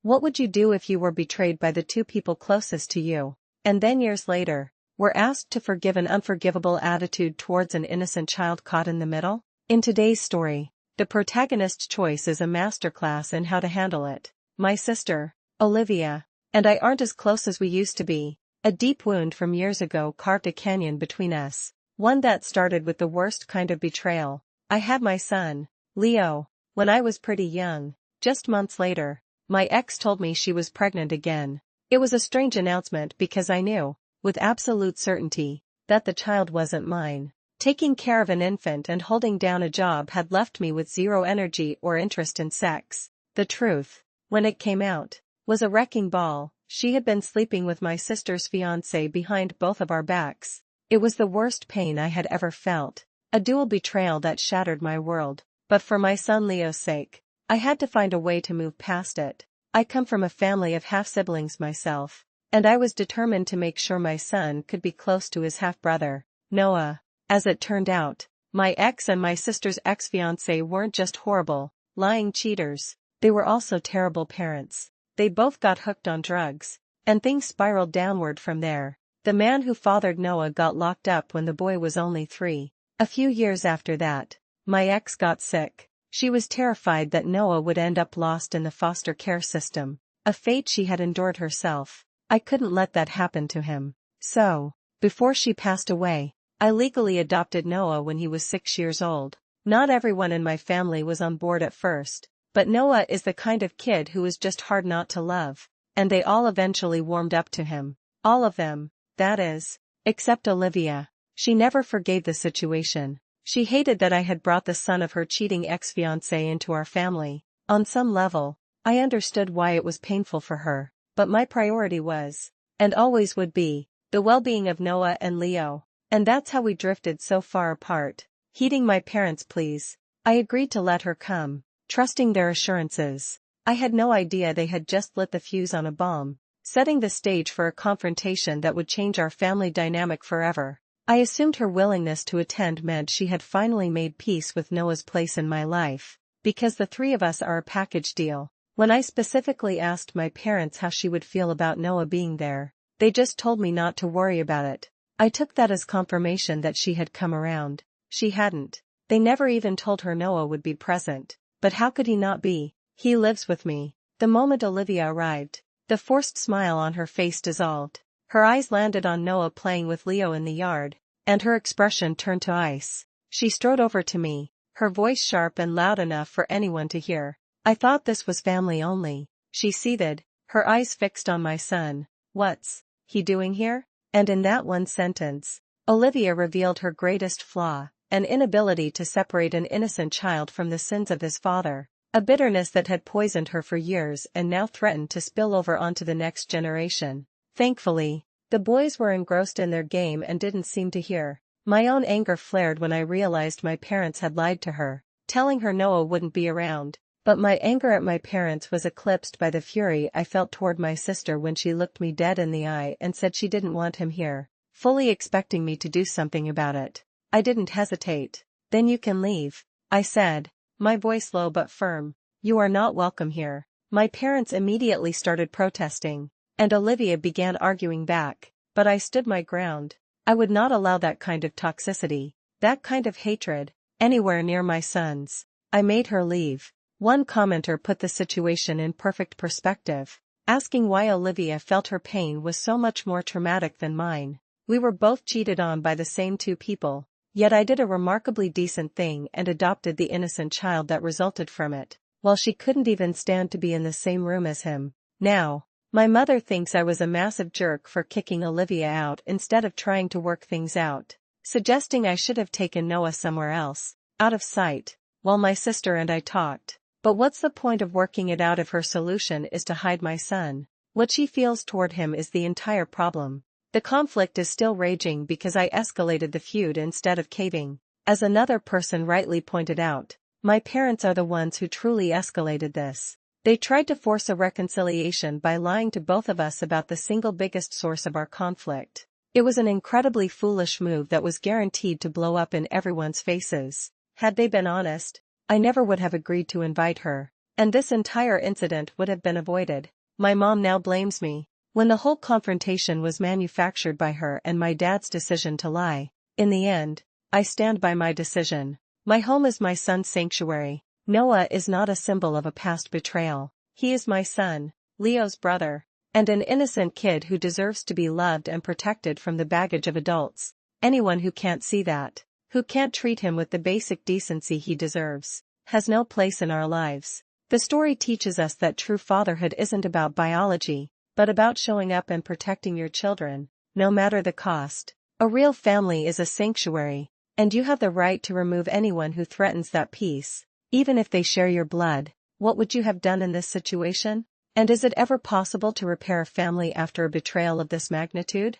What would you do if you were betrayed by the two people closest to you, and then years later, were asked to forgive an unforgivable attitude towards an innocent child caught in the middle? In today's story, the protagonist's choice is a masterclass in how to handle it. My sister, Olivia, and I aren't as close as we used to be. A deep wound from years ago carved a canyon between us, one that started with the worst kind of betrayal. I had my son, Leo, when I was pretty young. Just months later, my ex told me she was pregnant again. It was a strange announcement because I knew, with absolute certainty, that the child wasn't mine. Taking care of an infant and holding down a job had left me with zero energy or interest in sex. The truth, when it came out, was a wrecking ball. She had been sleeping with my sister's fiancé behind both of our backs. It was the worst pain I had ever felt, a dual betrayal that shattered my world. But for my son Leo's sake, I had to find a way to move past it. I come from a family of half-siblings myself, and I was determined to make sure my son could be close to his half-brother, Noah. As it turned out, my ex and my sister's ex-fiancé weren't just horrible, lying cheaters, they were also terrible parents. They both got hooked on drugs, and things spiraled downward from there. The man who fathered Noah got locked up when the boy was only 3. A few years after that, my ex got sick. She was terrified that Noah would end up lost in the foster care system, a fate she had endured herself. I couldn't let that happen to him. So, before she passed away, I legally adopted Noah when he was 6 years old. Not everyone in my family was on board at first, but Noah is the kind of kid who is just hard not to love, and they all eventually warmed up to him. All of them, that is, except Olivia. She never forgave the situation. She hated that I had brought the son of her cheating ex-fiancé into our family. On some level, I understood why it was painful for her, but my priority was, and always would be, the well-being of Noah and Leo. And that's how we drifted so far apart. Heeding my parents' pleas, I agreed to let her come, trusting their assurances. I had no idea they had just lit the fuse on a bomb, setting the stage for a confrontation that would change our family dynamic forever. I assumed her willingness to attend meant she had finally made peace with Noah's place in my life, because the three of us are a package deal. When I specifically asked my parents how she would feel about Noah being there, they just told me not to worry about it. I took that as confirmation that she had come around. She hadn't. They never even told her Noah would be present. But how could he not be? He lives with me. The moment Olivia arrived, the forced smile on her face dissolved. Her eyes landed on Noah playing with Leo in the yard, and her expression turned to ice. She strode over to me, her voice sharp and loud enough for anyone to hear. I thought this was family only. She seethed, her eyes fixed on my son. What's he doing here? And in that one sentence, Olivia revealed her greatest flaw, an inability to separate an innocent child from the sins of his father, a bitterness that had poisoned her for years and now threatened to spill over onto the next generation. Thankfully, the boys were engrossed in their game and didn't seem to hear. My own anger flared when I realized my parents had lied to her, telling her Noah wouldn't be around. But my anger at my parents was eclipsed by the fury I felt toward my sister when she looked me dead in the eye and said she didn't want him here, fully expecting me to do something about it. I didn't hesitate. Then you can leave, I said, my voice low but firm. You are not welcome here. My parents immediately started protesting, and Olivia began arguing back, but I stood my ground. I would not allow that kind of toxicity, that kind of hatred, anywhere near my sons. I made her leave. One commenter put the situation in perfect perspective, asking why Olivia felt her pain was so much more traumatic than mine. We were both cheated on by the same two people, yet I did a remarkably decent thing and adopted the innocent child that resulted from it, while she couldn't even stand to be in the same room as him. Now, my mother thinks I was a massive jerk for kicking Olivia out instead of trying to work things out, suggesting I should have taken Noah somewhere else, out of sight, while my sister and I talked. But what's the point of working it out if her solution is to hide my son? What she feels toward him is the entire problem. The conflict is still raging because I escalated the feud instead of caving. As another person rightly pointed out, my parents are the ones who truly escalated this. They tried to force a reconciliation by lying to both of us about the single biggest source of our conflict. It was an incredibly foolish move that was guaranteed to blow up in everyone's faces. Had they been honest, I never would have agreed to invite her. And this entire incident would have been avoided. My mom now blames me. When the whole confrontation was manufactured by her and my dad's decision to lie. In the end, I stand by my decision. My home is my son's sanctuary. Noah is not a symbol of a past betrayal. He is my son, Leo's brother, and an innocent kid who deserves to be loved and protected from the baggage of adults. Anyone who can't see that, who can't treat him with the basic decency he deserves, has no place in our lives. The story teaches us that true fatherhood isn't about biology, but about showing up and protecting your children, no matter the cost. A real family is a sanctuary, and you have the right to remove anyone who threatens that peace, even if they share your blood. What would you have done in this situation? And is it ever possible to repair a family after a betrayal of this magnitude?